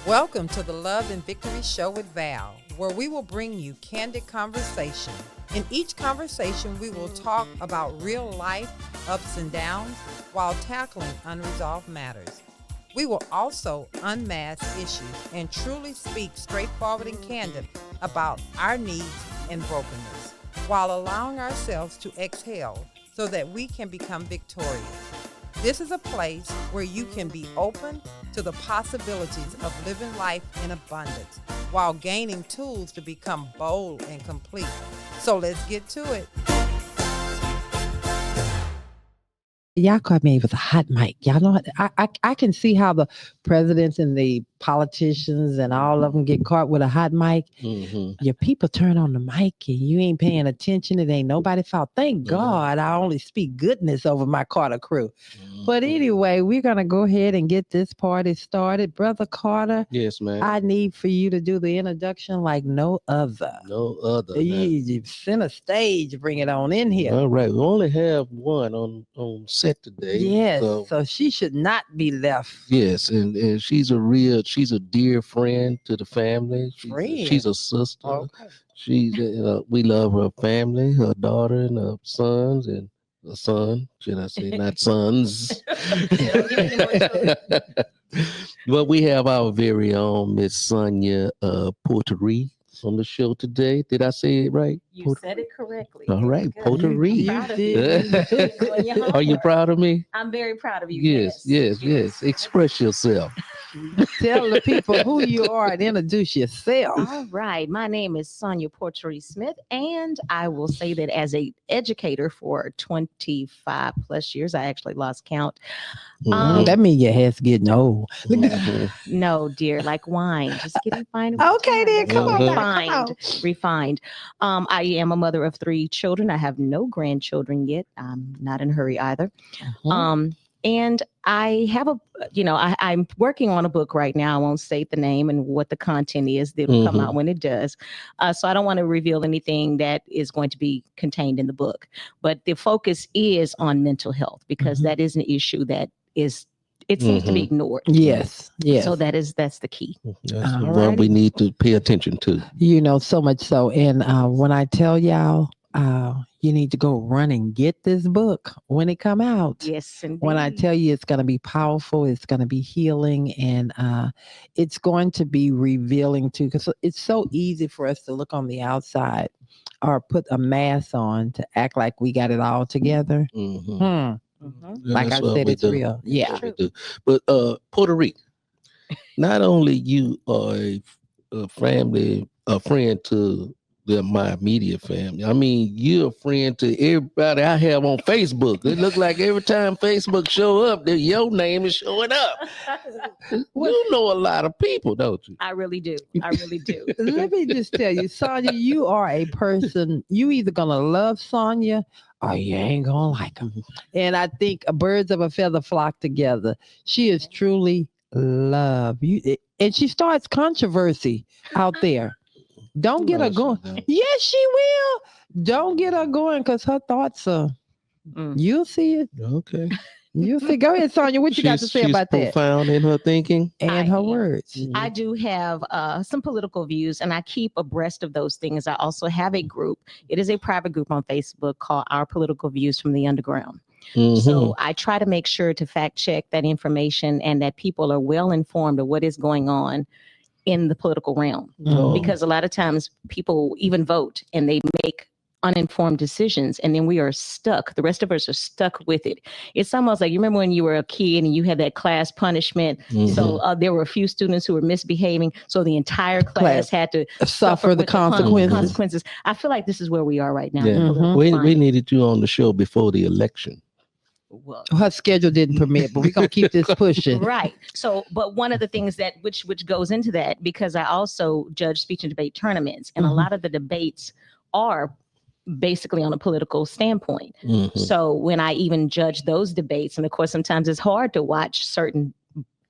Welcome to the Love and Victory Show with Val, where we will bring you candid conversation. In each conversation, we will talk about real life ups and downs while tackling unresolved matters. We will also unmask issues and truly speak straightforward and candid about our needs and brokenness, while allowing ourselves to exhale so that we can become victorious. This is a place where you can be open to the possibilities of living life in abundance while gaining tools to become bold and complete. So let's get to it. Y'all caught me with a hot mic. Y'all know I can see how the presidents and the politicians and all of them get caught with a hot mic. Mm-hmm. Your people turn on the mic and you ain't paying attention. It ain't nobody fault. Thank God I only speak goodness over my Carter crew. But anyway, we're going to go ahead and get this party started. Brother Carter. Yes, man. I need for you to do the introduction like no other. No other. You center stage, bring it on in here. All right. We only have one on set today. Yes. So she should not be left. Yes. And she's a dear friend to the family. She's a sister. Okay. We love her family, her daughter and her sons and a son, should I say, not sons. Well, we have our very own Miss Sonya Portery on the show today. Did I say it right? You said it correctly. All right, Portery. You Are you proud of me? I'm very proud of you. Yes. Express yourself. Tell the people who you are and introduce yourself. All right. My name is Sonya Portery Smith, and I will say that as an educator for 25 plus years, I actually lost count. That means your head's getting old. No, dear, like wine, just getting fine. Okay, then come on. Refined. I am a mother of 3 children. I have no grandchildren yet. I'm not in a hurry either. And I have I'm working on a book right now. I won't state the name and what the content is. That'll come out when it does. So I don't want to reveal anything that is going to be contained in the book. But the focus is on mental health because that is an issue that seems to be ignored. Yes. So that's the key. That's what we need to pay attention to. So much so. And when I tell y'all, you need to go run and get this book when it come out. Yes, indeed. When I tell you it's going to be powerful, it's going to be healing, and it's going to be revealing too. Because it's so easy for us to look on the outside or put a mask on to act like we got it all together. Like I said, it's real. Yeah. But Puerto Rico, not only you are a friend to my immediate family. I mean, you're a friend to everybody I have on Facebook. It looks like every time Facebook show up, your name is showing up. You know a lot of people, don't you? I really do. Let me just tell you, Sonya, you are a person, you either going to love Sonya or you ain't going to like him. And I think birds of a feather flock together. She is truly love. And she starts controversy out there. Don't get her going. Yes, she will. Don't get her going because her thoughts are. You'll see it. Okay. You'll see. Go ahead, Sonya. What you got to say about that? She's profound in her thinking and her words. I do have some political views, and I keep abreast of those things. I also have a group. It is a private group on Facebook called Our Political Views from the Underground. So I try to make sure to fact check that information and that people are well informed of what is going on in the political realm, because a lot of times people even vote and they make uninformed decisions, and then we are stuck. The rest of us are stuck with it. It's almost like, you remember when you were a kid and you had that class punishment. So there were a few students who were misbehaving, so the entire class had to suffer the consequences. I feel like this is where we are right now. Yeah. We needed you on the show before the election. Well, her schedule didn't permit, but we're going to keep this pushing. Right. So, but one of the things that which goes into that, because I also judge speech and debate tournaments, and a lot of the debates are basically on a political standpoint. So when I even judge those debates, and of course, sometimes it's hard to watch certain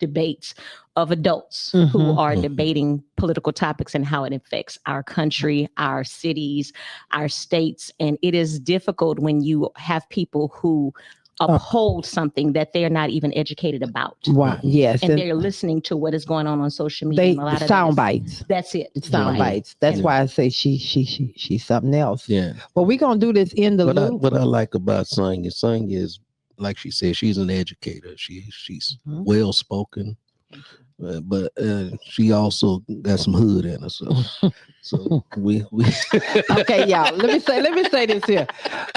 debates of adults who are debating political topics and how it affects our country, our cities, our states. And it is difficult when you have people who uphold something that they're not even educated about. Wow. Yes. And they're listening to what is going on social media. They and a lot of sound bites. That's it. Sound bites. That's why I say she's something else. Yeah. But we're gonna do this in the loop. What I like about Sonya is, like she said, she's an educator. She's well spoken, but she also got some hood in her. So we Okay, y'all. Let me say this here.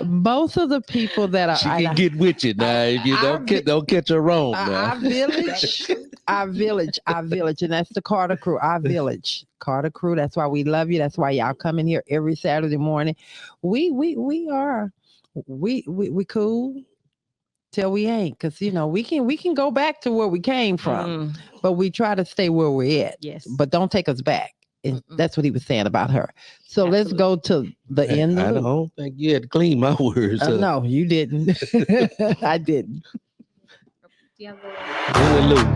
Most of the people that are she can get with you now. If you don't catch her wrong. Our village, and that's the Carter crew. Our village, Carter crew. That's why we love you. That's why y'all come in here every Saturday morning. We cool till we ain't, because we can go back to where we came from, but we try to stay where we're at. Yes, but don't take us back. And that's what he was saying about her. So let's go to the end. I don't think you had to clean my words. No, you didn't. I didn't. In the loop.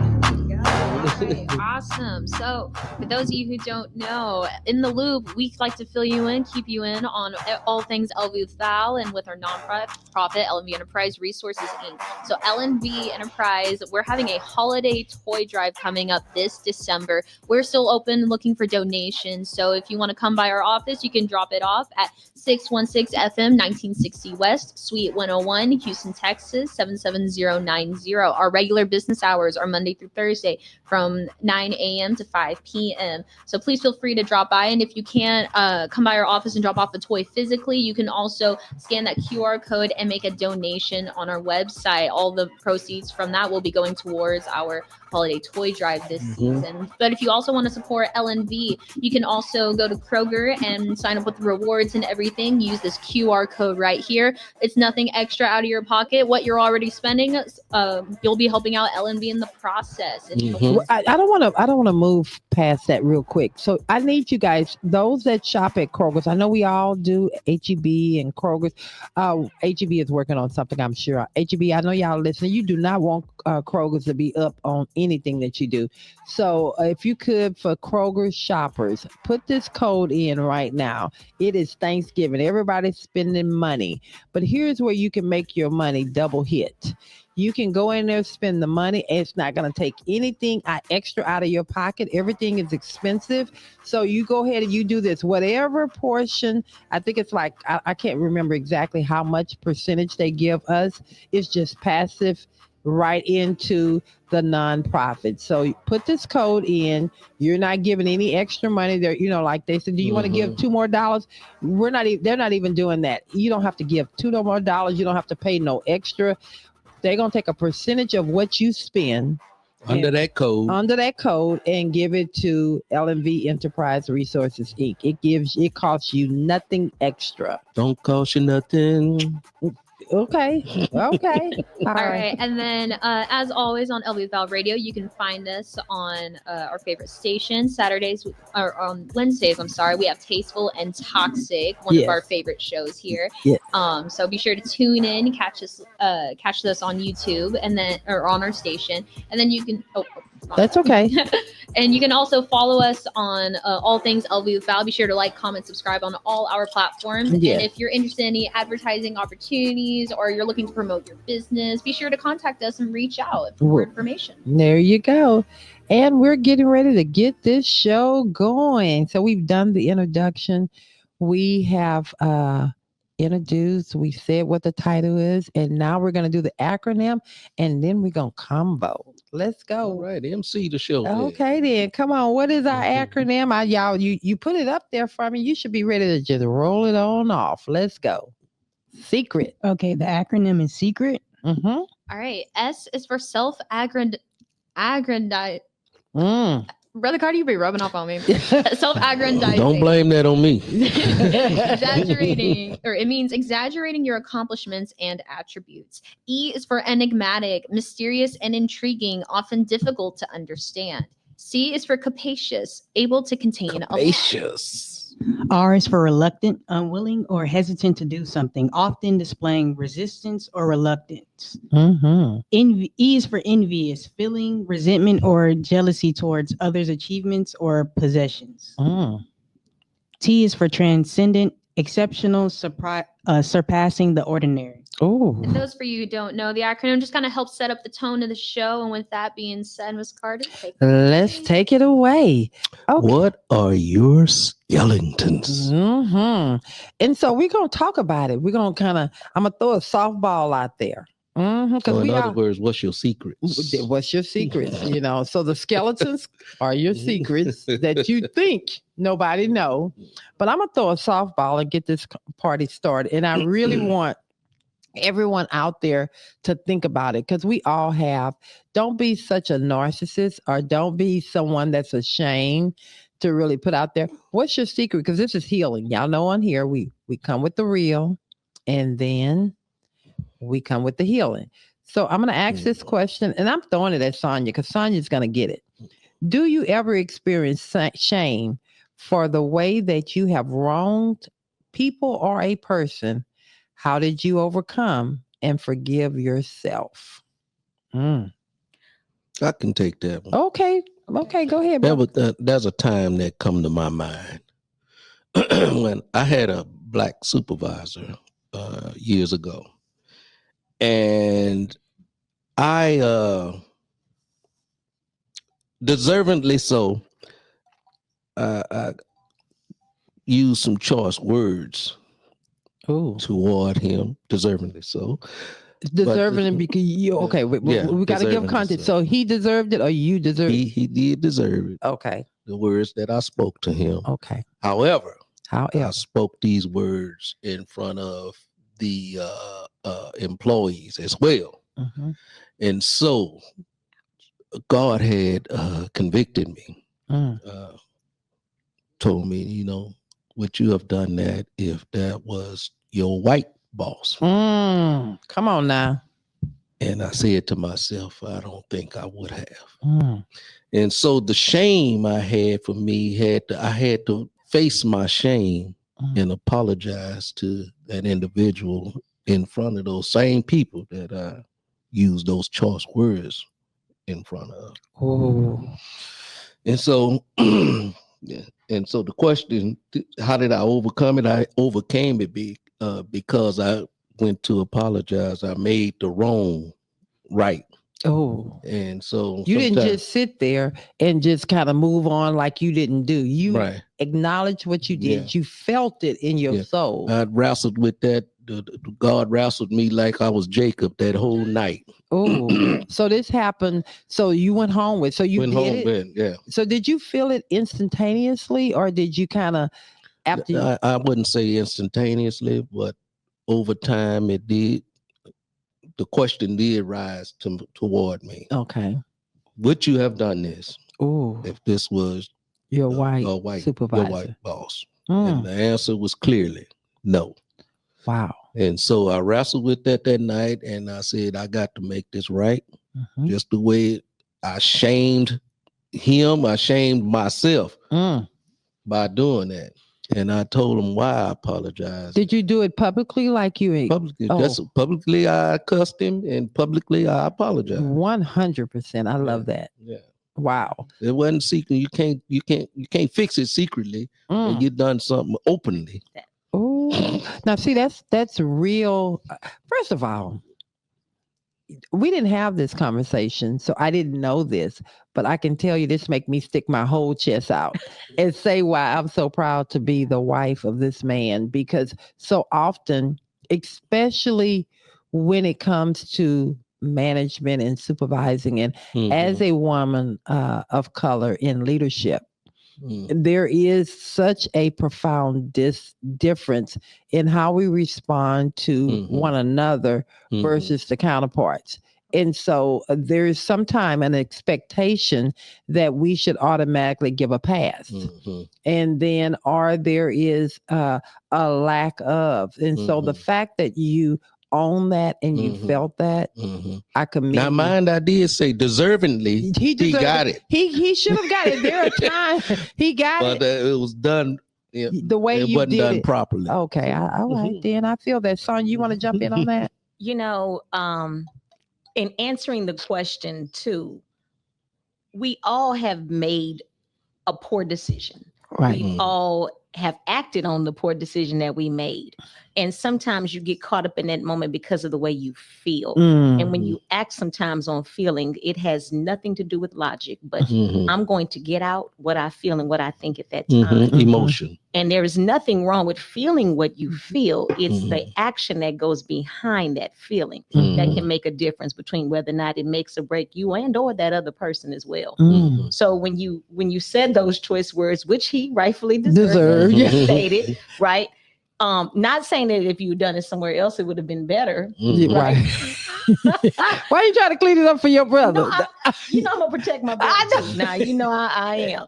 Right, awesome. So, for those of you who don't know, In the Loop, we like to fill you in, keep you in on all things LV Val and with our nonprofit LNV Enterprise Resources Inc. So, LNV Enterprise, we're having a holiday toy drive coming up this December. We're still open looking for donations. So, if you want to come by our office, you can drop it off at 616 FM 1960 West, Suite 101, Houston, Texas 77090. Our regular business hours are Monday through Thursday from 9 a.m. to 5 p.m. So please feel free to drop by. And if you can't come by our office and drop off a toy physically, you can also scan that QR code and make a donation on our website. All the proceeds from that will be going towards our holiday toy drive this season. But if you also want to support LNV, you can also go to Kroger and sign up with the rewards and everything. Use this QR code right here. It's nothing extra out of your pocket. What you're already spending, you'll be helping out LNV in the process. I don't want to move past that real quick. So I need you guys, those that shop at Kroger's. I know we all do HEB and Kroger's. HEB is working on something, I'm sure. HEB, I know y'all listening. You do not want Kroger's to be up on anything that you do. So if you could, for Kroger shoppers, put this code in right now. It is Thanksgiving. Everybody's spending money. But here's where you can make your money double hit. You can go in there, spend the money, and it's not going to take anything extra out of your pocket. Everything is expensive. So you go ahead and you do this. Whatever portion, I think it's like, I can't remember exactly how much percentage they give us. It's just passive right into the nonprofit. So you put this code in. You're not giving any extra money there. Like they said, do you want to give $2 more? They're not even doing that. You don't have to give $2 more. You don't have to pay no extra. They're going to take a percentage of what you spend under that code and give it to LNV Enterprise Resources Inc. It costs you nothing extra. Don't cost you nothing. Okay. All right. And then, as always, on LV Val Radio, you can find us on our favorite station. Saturdays, or on Wednesdays, we have Tasteful and Toxic, one of our favorite shows here. Yes. So be sure to tune in, catch us on YouTube, and then, or on our station. And then you can, that's okay. And you can also follow us on all things LV Val. Be sure to like, comment, subscribe on all our platforms. Yeah. And if you're interested in any advertising opportunities or you're looking to promote your business, be sure to contact us and reach out for more information. There you go. And we're getting ready to get this show going. So we've done the introduction. We have introduced, we said what the title is, and now we're going to do the acronym, and then we're going to combo. Let's go. All right, MC the show. Okay, then come on. What is our acronym? Y'all, you put it up there for me. You should be ready to just roll it on off. Let's go. Secret. Okay, the acronym is secret. All right. S is for self-aggrandizing. Brother Carter, you be rubbing off on me. Self-aggrandizing. Don't blame that on me. Exaggerating, or it means exaggerating your accomplishments and attributes. E is for enigmatic, mysterious, and intriguing, often difficult to understand. C is for capacious, able to contain capacious. R is for reluctant, unwilling, or hesitant to do something, often displaying resistance or reluctance. E is for envious, feeling resentment or jealousy towards others' achievements or possessions. T is for transcendent, exceptional, surpassing the ordinary. Oh, And those for you who don't know, the acronym just kind of helps set up the tone of the show. And with that being said, Ms. Carter, let's take it away. Okay. What are your skeletons? And so we're gonna talk about it. We're gonna I'm gonna throw a softball out there. Because So in other words, what's your secrets? What's your secrets? So the skeletons are your secrets that you think nobody know. But I'm gonna throw a softball and get this party started. And I really want everyone out there to think about it, because we all have. Don't be such a narcissist, or don't be someone that's ashamed to really put out there. What's your secret? Because this is healing. Y'all know on here we come with the real, and then we come with the healing. So I'm going to ask this question, and I'm throwing it at Sonya because Sonya's going to get it. Do you ever experience shame for the way that you have wronged people or a person? How did you overcome and forgive yourself? I can take that one. Okay, go ahead. There's a time that come to my mind when I had a black supervisor years ago, and I deservedly so, I used some choice words toward him, deservedly so. Deserving because you we got to give context. So he deserved it, or you deserved it? He did deserve it. Okay. The words that I spoke to him. Okay. However, I spoke these words in front of the employees as well. And so God had convicted me, told me, would you have done that if that was your white boss? Come on now. And I said to myself, I don't think I would have. And so the shame I had for me, I had to face my shame and apologize to that individual in front of those same people that I used those choice words in front of. And so, and so the question, how did I overcome it? I overcame it because I went to apologize. I made the wrong right. And so you didn't just sit there and just kind of move on like you didn't do. You acknowledged what you did. You felt it in your soul. I wrestled with that. God wrestled me like I was Jacob that whole night. So this happened. So you went home with. So you went did home it. Yeah. So did you feel it instantaneously, or did you kind of after? I wouldn't say instantaneously, but over time it did. The question did rise toward me. Okay. Would you have done this if this was your white supervisor, your white boss? And the answer was clearly no. Wow. And so I wrestled with that night, and I said, I got to make this right. Just the way I shamed him, I shamed myself by doing that. And I told him why I apologized. Did you do it publicly, like you? Publicly, I cussed him, and publicly, I apologized. 100%. I love that. Yeah. Wow. It wasn't secret. You can't fix it secretly. And you done something openly. Now see, that's real. First of all, we didn't have this conversation, so I didn't know this, but I can tell you this make me stick my whole chest out and say why I'm so proud to be the wife of this man, because so often, especially when it comes to management and supervising, and as a woman of color in leadership, there is such a profound difference in how we respond to one another versus the counterparts. And so there is sometimes an expectation that we should automatically give a pass. And then, or there is a lack of. And so the fact that you own that and you felt that, I commend now mind you. I did say deservingly he got it. He should have got it. There are times he got it, but it was done the way it you wasn't did done it properly. Okay. All right, then I feel that. Son, you want to jump in on that? In answering the question too, we all have made a poor decision. Right. We all have acted on the poor decision that we made. And sometimes you get caught up in that moment because of the way you feel. And when you act sometimes on feeling, it has nothing to do with logic, but I'm going to get out what I feel and what I think at that time. Emotion. And there is nothing wrong with feeling what you feel. It's the action that goes behind that feeling that can make a difference between whether or not it makes or break you and or that other person as well. So when you said those choice words, which he rightfully deserved, you stated, right? Not saying that if you'd done it somewhere else, it would have been better. Right. Why are you trying to clean it up for your brother? No, I'm gonna protect my brother too. Now, I am,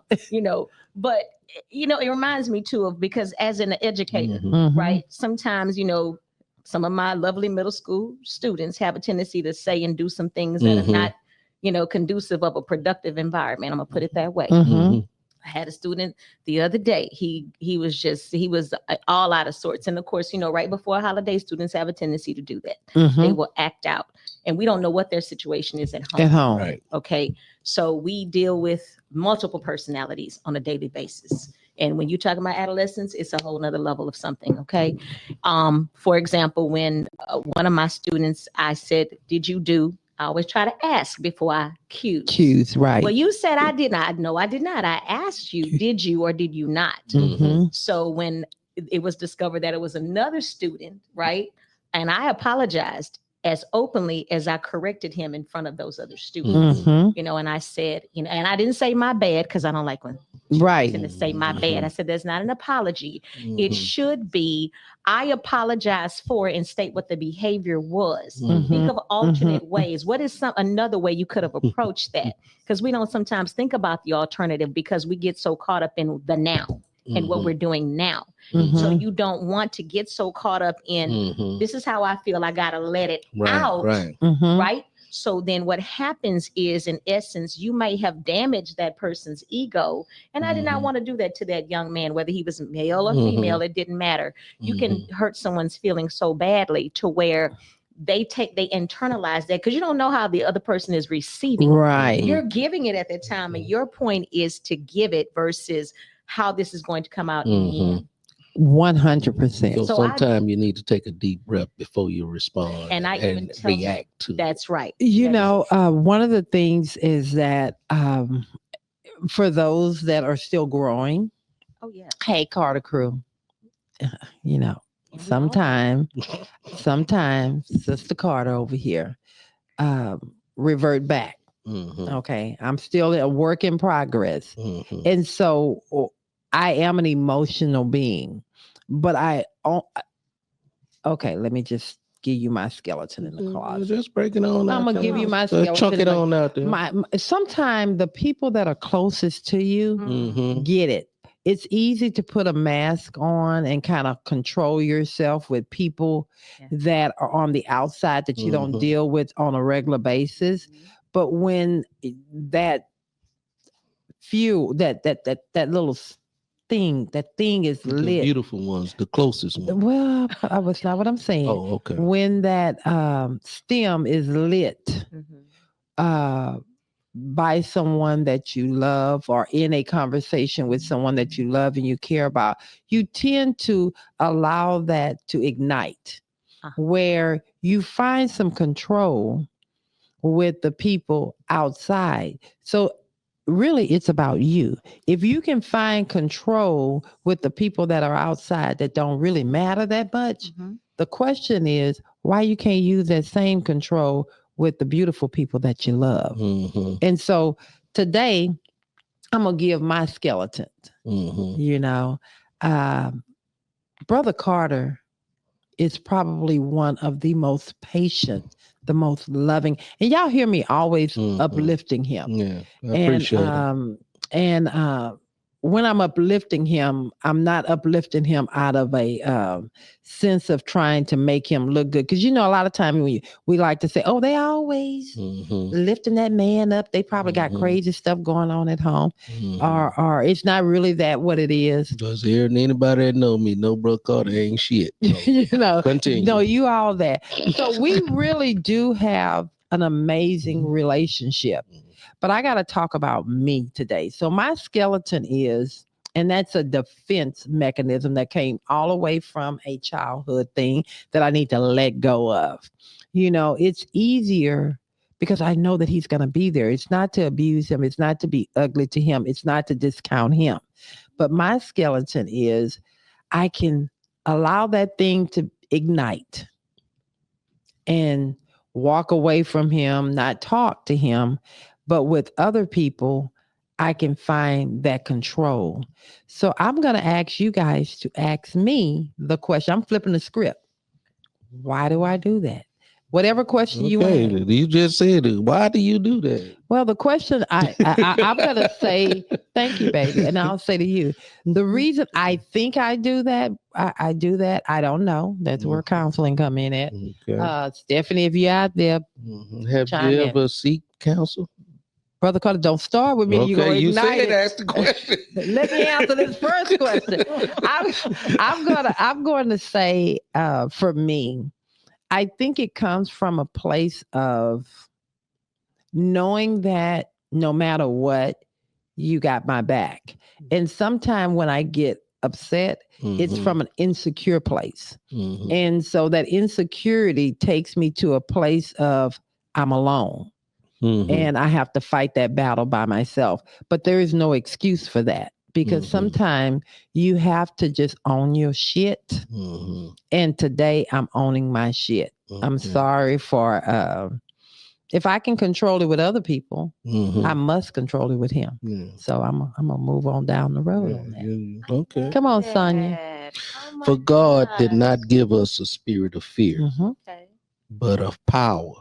but it reminds me too of, because as an educator, right? Sometimes, some of my lovely middle school students have a tendency to say and do some things that are not, conducive of a productive environment. I'm gonna put it that way. I had a student the other day. He was all out of sorts. And of course, right before a holiday, students have a tendency to do that. They will act out. And we don't know what their situation is at home. Right. Okay. So we deal with multiple personalities on a daily basis. And when you talk about adolescence, it's a whole nother level of something. Okay. For example, when one of my students, I said, did you do? I always try to ask before I choose. Right. Well, you said I did not. No, I did not. I asked you, did you or did you not? So when it was discovered that it was another student, right? And I apologized as openly as I corrected him in front of those other students, and I said, and I didn't say my bad, because I don't like when to say my bad. I said, there's not an apology. It should be, I apologize for, and state what the behavior was. Think of alternate ways. What is another way you could have approached that? Because we don't sometimes think about the alternative, because we get so caught up in the now and what we're doing now. So you don't want to get so caught up in, this is how I feel, I got to let it out. Right. So then what happens is, in essence, you may have damaged that person's ego. And I did not want to do that to that young man, whether he was male or female, it didn't matter. You can hurt someone's feelings so badly to where they internalize that, because you don't know how the other person is receiving. Right. You're giving it at that time. And your point is to give it versus how this is going to come out in the end. 100%. So sometimes you need to take a deep breath before you respond and react to it. That's right. One of the things is that for those that are still growing, hey, Carter crew, sometimes Sister Carter over here revert back. Okay, I'm still a work in progress, and so I am an emotional being, but let me just give you my skeleton in the closet. Just break it on out. I'm gonna give you my skeleton. Chunk it on out there. Sometimes the people that are closest to you get it. It's easy to put a mask on and kind of control yourself with people that are on the outside that you don't deal with on a regular basis. But when that little thing is the lit. Beautiful ones, the closest ones. Well, that's not what I'm saying. Oh, okay. When that stem is lit by someone that you love, or in a conversation with someone that you love and you care about, you tend to allow that to ignite, where you find some control with the people outside. So really, it's about you. If you can find control with the people that are outside that don't really matter that much, the question is why you can't use that same control with the beautiful people that you love. And so today, I'm going to give my skeleton. Brother Carter is probably one of the most patient, the most loving, and y'all hear me always uplifting him. Yeah, I appreciate it. And when I'm uplifting him, I'm not uplifting him out of a sense of trying to make him look good. Because, a lot of times we like to say, oh, they always lifting that man up. They probably got crazy stuff going on at home. Or it's not really that what it is. Because here, anybody that know me, no Brother Carter ain't shit. So continue. No, you all that. So we really do have an amazing relationship. But I got to talk about me today. So my skeleton is And that's a defense mechanism that came all the way from a childhood thing that I need to let go of. It's easier because I know that he's going to be there. It's not to abuse him. It's not to be ugly to him. It's not to discount him. But my skeleton is I can allow that thing to ignite and walk away from him, not talk to him. But with other people, I can find that control. So I'm going to ask you guys to ask me the question. I'm flipping the script. Why do I do that? Whatever question you want. You just said it. Why do you do that? Well, the question I'm going to say, thank you, baby. And I'll say to you, the reason I think I do that, I do that. I don't know. That's where counseling come in at. Okay. Stephanie, if you're out there, have you ever seek counsel? Brother Carter, don't start with me. Okay, You're going to you ignite said it. ask the question. Let me answer this first question. I'm going to say, for me, I think it comes from a place of knowing that no matter what, you got my back. And sometimes when I get upset, it's from an insecure place. And so that insecurity takes me to a place of I'm alone. And I have to fight that battle by myself. But there is no excuse for that. Because sometimes you have to just own your shit. And today I'm owning my shit. I'm sorry for, if I can control it with other people, I must control it with him. So I'm going to move on down the road on that. Okay. Come on, Sonya. For God did not give us a spirit of fear, but of power,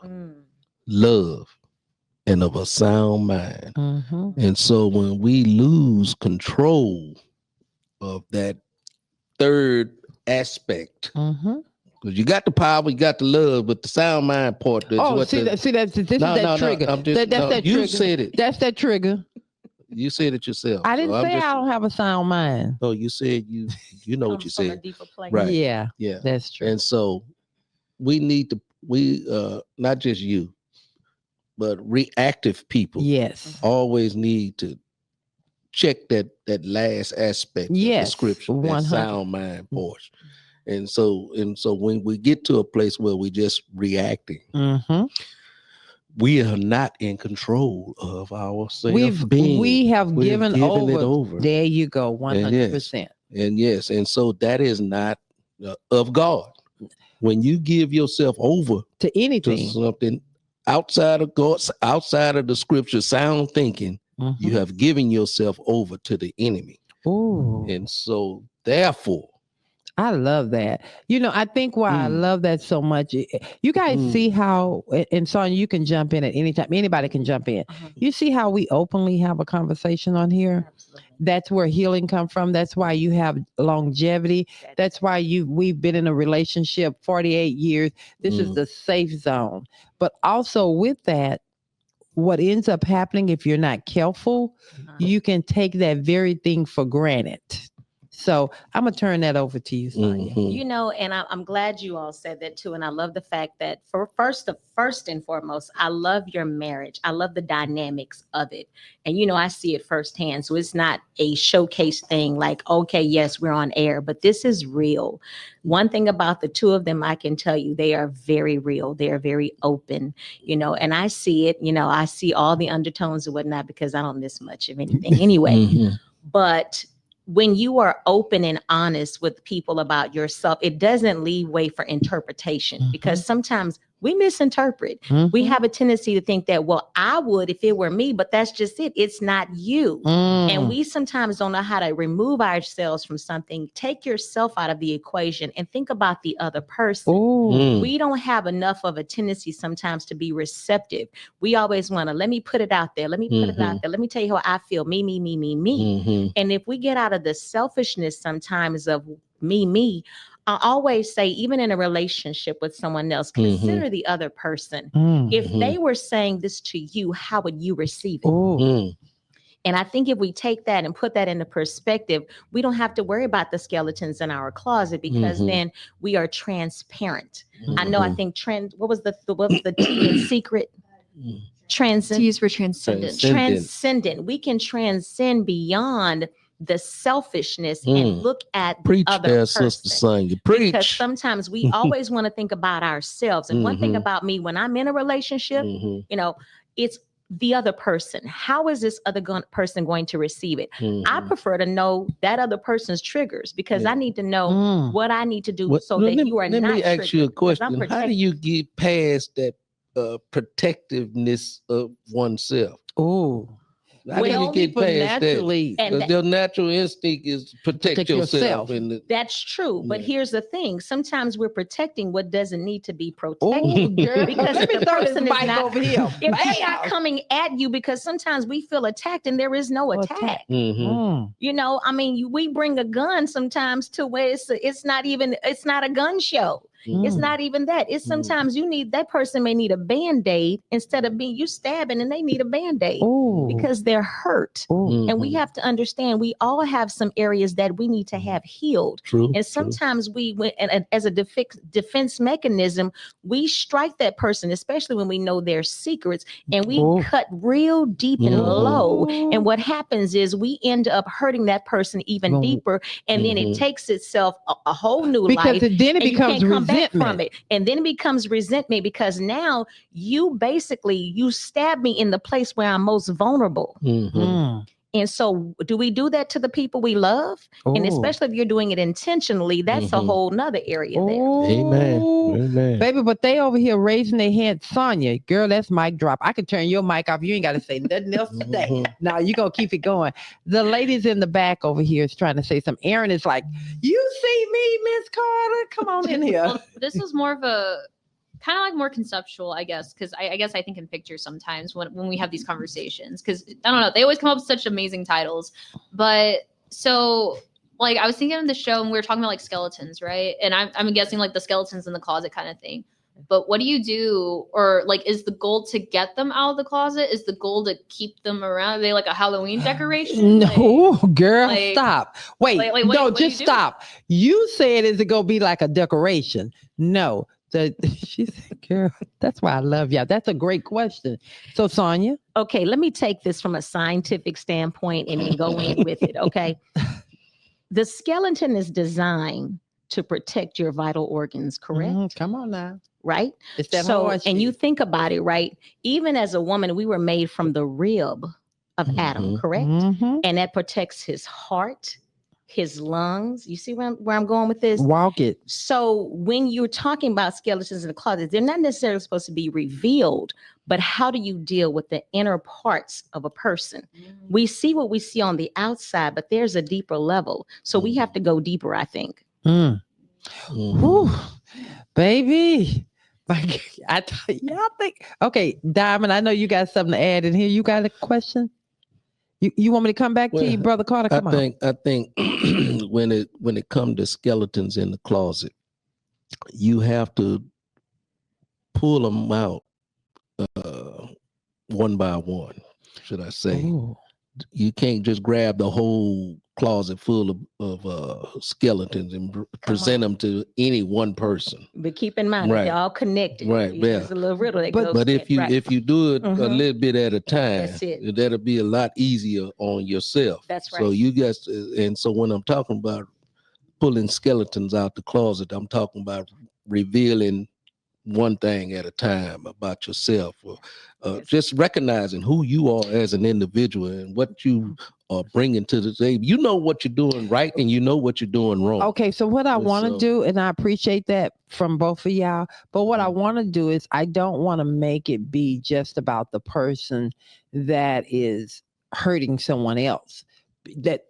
love, and of a sound mind. And so when we lose control of that third aspect, because you got the power, you got the love, but the sound mind part. This is that trigger. That's that you trigger. Said it. That's that trigger. You said it yourself. I didn't say I don't have a sound mind. No, you said you know what you said. Right. Yeah, that's true. And so we need to, not just you, but reactive people, always need to check that last aspect of the scripture, that sound mind portion. And so when we get to a place where we just reacting, we are not in control of ourselves. We have given it over. There you go, 100%. And so that is not of God. When you give yourself over to anything, to something outside of God, outside of the scripture, sound thinking, you have given yourself over to the enemy. Ooh. And so therefore, I love that. I think why I love that so much. You guys see how, and Sonya, you can jump in at any time. Anybody can jump in. You see how we openly have a conversation on here? Absolutely. That's where healing comes from. That's why you have longevity. That's why we've been in a relationship 48 years. This is the safe zone. But also with that, what ends up happening if you're not careful, you can take that very thing for granted. So I'm going to turn that over to you, Sonya. And I'm glad you all said that too. And I love the fact that first and foremost, I love your marriage. I love the dynamics of it. And, I see it firsthand. So it's not a showcase thing like, okay, yes, we're on air, but this is real. One thing about the two of them, I can tell you, they are very real. They are very open, and I see it, I see all the undertones and whatnot because I don't miss much of anything anyway. But when you are open and honest with people about yourself, it doesn't leave way for interpretation because sometimes we misinterpret. We have a tendency to think that, well, I would if it were me, but that's just it. It's not you. And we sometimes don't know how to remove ourselves from something. Take yourself out of the equation and think about the other person. We don't have enough of a tendency sometimes to be receptive. We always want to, let me put it out there. Let me put it out there. Let me tell you how I feel. Me. And if we get out of the selfishness sometimes of me, I always say, even in a relationship with someone else, consider the other person. If they were saying this to you, how would you receive it? And I think if we take that and put that into perspective, we don't have to worry about the skeletons in our closet because then we are transparent. I know. I think what was the T in secret? T is for transcendent. Transcendent. We can transcend beyond the selfishness and look at the Preach other there, person. Sister Sonya. Because Preach. sometimes we always want to think about ourselves. And one thing about me, when I'm in a relationship, you know, it's the other person. How is this other person going to receive it? I prefer to know that other person's triggers because I need to know what I need to do so that you are not. Let me ask you a question. How do you get past that protectiveness of oneself? Oh. How do you get past naturally, that? And their natural instinct is to protect yourself. That's true. But here's the thing. Sometimes we're protecting what doesn't need to be protected. Because if the person is not, over here. if they're not coming at you, because sometimes we feel attacked and there is no attack. You know, I mean, we bring a gun sometimes to where it's not a gun show. It's not even that. It's sometimes that person may need a Band-Aid instead of you stabbing and they need a Band-Aid because they're hurt. And we have to understand we all have some areas that we need to have healed. And sometimes as a defense mechanism, we strike that person, especially when we know their secrets, and we cut real deep and low. And what happens is we end up hurting that person even deeper. And then it takes itself a whole new life. Because then it becomes resentment. From it, and then it becomes resentment because now you stab me in the place where I'm most vulnerable. And so do we do that to the people we love? And especially if you're doing it intentionally, that's a whole nother area there. Amen. Baby, but they over here raising their hand. Sonya, girl, that's mic drop. I can turn your mic off. You ain't got to say nothing else today. Now you going to keep it going. The ladies in the back over here is trying to say something. Aaron is like, you see me, Miss Carter? Come on in here. Well, this is more of a kind of like more conceptual, I guess, because I guess I think in pictures sometimes when we have these conversations, because I don't know, they always come up with such amazing titles. But so like I was thinking of the show and we were talking about like skeletons, right? And I'm guessing like the skeletons in the closet kind of thing. But what do you do? Or like, is the goal to get them out of the closet? Is the goal to keep them around? Are they like a Halloween decoration? No, girl, stop. Wait, no, what just stop. You said, is it going to be like a decoration? No. She said, girl, that's why I love y'all. That's a great question. So, Sonya? Okay, let me take this from a scientific standpoint and then go in with it, okay? The skeleton is designed to protect your vital organs, correct? Come on now. Right? It's that and you think about it, right? Even as a woman, we were made from the rib of Adam, correct? And that protects his heart, his lungs. You see where I'm going with this? Walk it. So when you're talking about skeletons in the closet, they're not necessarily supposed to be revealed, but how do you deal with the inner parts of a person? We see what we see on the outside, but there's a deeper level. So we have to go deeper, I think. Whew. Baby. Y'all think, okay, Diamond, I know you got something to add in here. You got a question? You want me to come back to you, Brother Carter? Come on. I think when it comes to skeletons in the closet, you have to pull them out one by one, should I say. Ooh. You can't just grab the whole closet full of skeletons and present them to any one person. But keep in mind, they're all connected. Right. There's a little riddle that goes. But if you do it a little bit at a time, that'll be a lot easier on yourself. That's right. So you guys, and so when I'm talking about pulling skeletons out the closet, I'm talking about revealing one thing at a time about yourself, or just recognizing who you are as an individual and what you are bringing to the table. You know what you're doing right and you know what you're doing wrong. Okay, so what I want to do, and I appreciate that from both of y'all, but what I want to do is I don't want to make it be just about the person that is hurting someone else,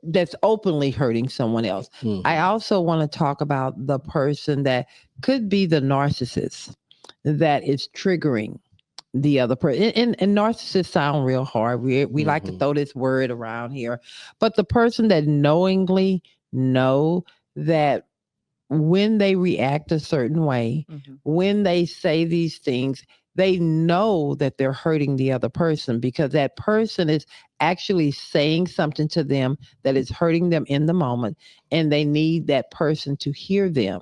that's openly hurting someone else. I also want to talk about the person that could be the narcissist that is triggering the other person. And narcissists sound real hard. We like to throw this word around here, but the person that knowingly know that when they react a certain way, when they say these things, they know that they're hurting the other person because that person is actually saying something to them that is hurting them in the moment, and they need that person to hear them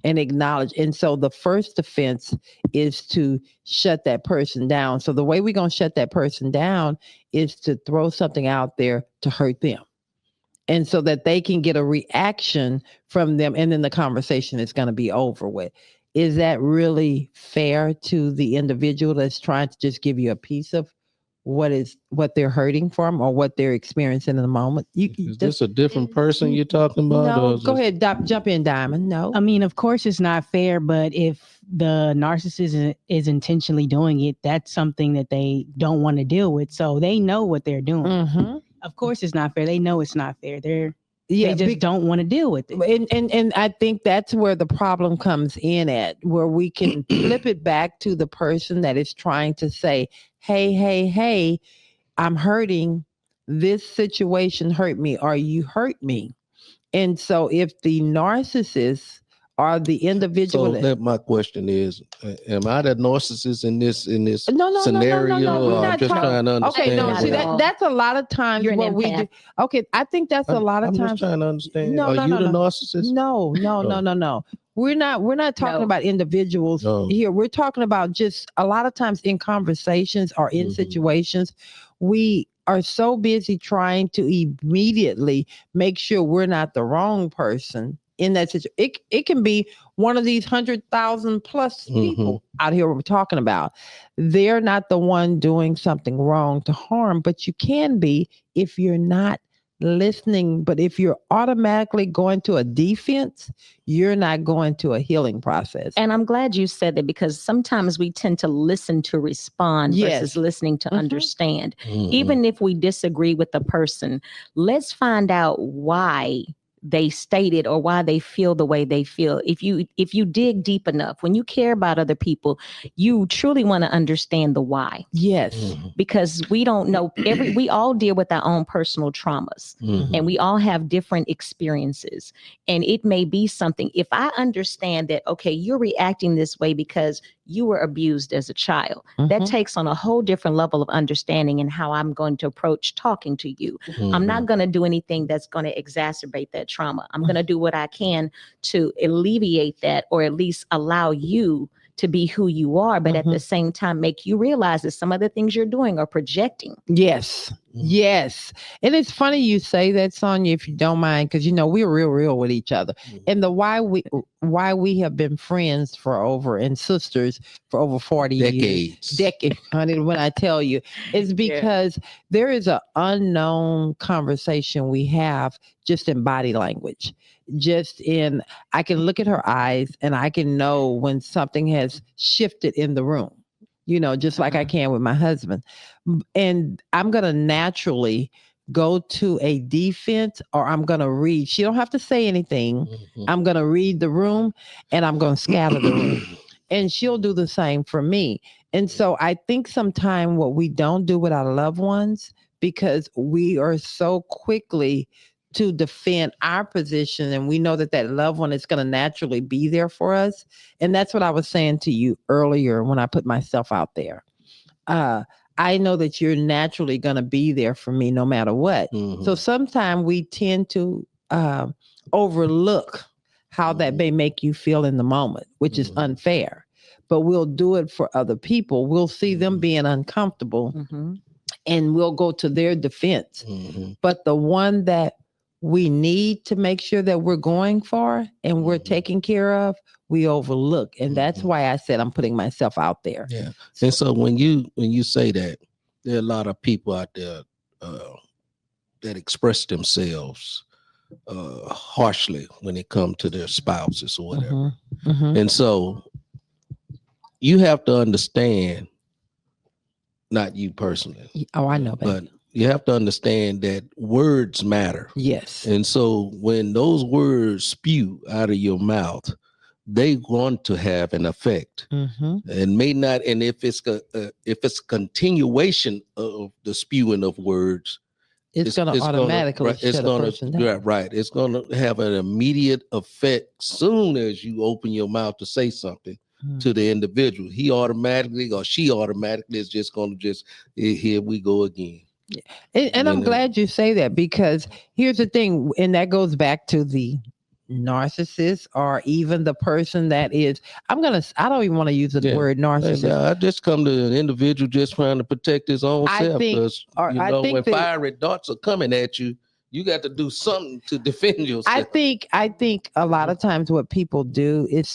and acknowledge. And so the first defense is to shut that person down. So the way we're going to shut that person down is to throw something out there to hurt them. and so that they can get a reaction from them, and then the conversation is going to be over with. Is that really fair to the individual that's trying to just give you a piece of what they're hurting from or what they're experiencing in the moment? Is this a different person you're talking about? No, go ahead, jump in, Diamond. No, I mean, of course, it's not fair, but if the narcissist is intentionally doing it, that's something that they don't want to deal with. So they know what they're doing. mm-hmm. Of course, it's not fair. They know it's not fair. They Yeah, just don't want to deal with it. and I think that's where the problem comes in at, where we can flip it back to the person that is trying to say, hey, I'm hurting. This situation hurt me, or you hurt me. And so if the narcissist or the individual So my question is, am I the narcissist in this no, scenario? no, we're Or not I'm just talking- trying to understand. Okay, no, see Yeah. that's a lot of times You're an what we do. empath. Okay, I think that's a lot of I'm times. just trying to understand. No, Are no, you no, the no. narcissist? No. We're not talking No. about individuals No. here. We're talking about just a lot of times in conversations or in Mhm. situations, we are so busy trying to immediately make sure we're not the wrong person in that situation. It can be one of these 100,000 plus people out here we're talking about. They're not the one doing something wrong to harm, but you can be if you're not listening. But if you're automatically going to a defense, you're not going to a healing process. And I'm glad you said that, because sometimes we tend to listen to respond Yes. versus listening to Mhm. understand. Mhm. Even if we disagree with the person, let's find out why they stated or why they feel the way they feel. If you dig deep enough, when you care about other people, you truly want to understand the why, Yes. Mhm. because we don't know we all deal with our own personal traumas, Mhm. and we all have different experiences. And it may be something, if I understand that, okay, you're reacting this way because you were abused as a child, that Mhm. takes on a whole different level of understanding in how I'm going to approach talking to you. I'm not going to do anything that's going to exacerbate that trauma. I'm going to do what I can to alleviate that, or at least allow you to be who you are, but at the same time make you realize that some of the things you're doing are projecting. Yes. Yes. And it's funny you say that, Sonya, if you don't mind, because we're real with each other. And the why we have been friends and sisters for over 40 years. Decades, honey, when I tell you, is because there is an unknown conversation we have just in body language. I can look at her eyes and I can know when something has shifted in the room. Just like I can with my husband. And I'm going to naturally go to a defense, or I'm going to read. She don't have to say anything. I'm going to read the room and I'm going to scatter the room. And she'll do the same for me. And so I think sometimes what we don't do with our loved ones, because we are so quickly to defend our position, and we know that loved one is going to naturally be there for us. And that's what I was saying to you earlier when I put myself out there. I know that you're naturally going to be there for me no matter what. So sometimes we tend to overlook how that may make you feel in the moment, which is unfair. But we'll do it for other people. We'll see them being uncomfortable and we'll go to their defense. But the one that we need to make sure that we're going for and we're taking care of, we overlook. And that's why I said I'm putting myself out there. Yeah. And so when you say that, there are a lot of people out there that express themselves harshly when it comes to their spouses or whatever. And so you have to understand, not you personally. Oh, I know, but you have to understand that words matter. Yes. And so when those words spew out of your mouth, they want to have an effect, and may not. And if it's a continuation of the spewing of words, it's going to automatically shut a person down. Right. It's going to have an immediate effect soon as you open your mouth to say something to the individual. He automatically or she automatically is just going to here we go again. And I'm glad you say that, because here's the thing, and that goes back to the narcissist, or even the person that is, I don't even want to use the word narcissist. I just come to an individual just trying to protect his own self, because when fiery darts are coming at you, You got to do something to defend yourself. I think a lot of times what people do is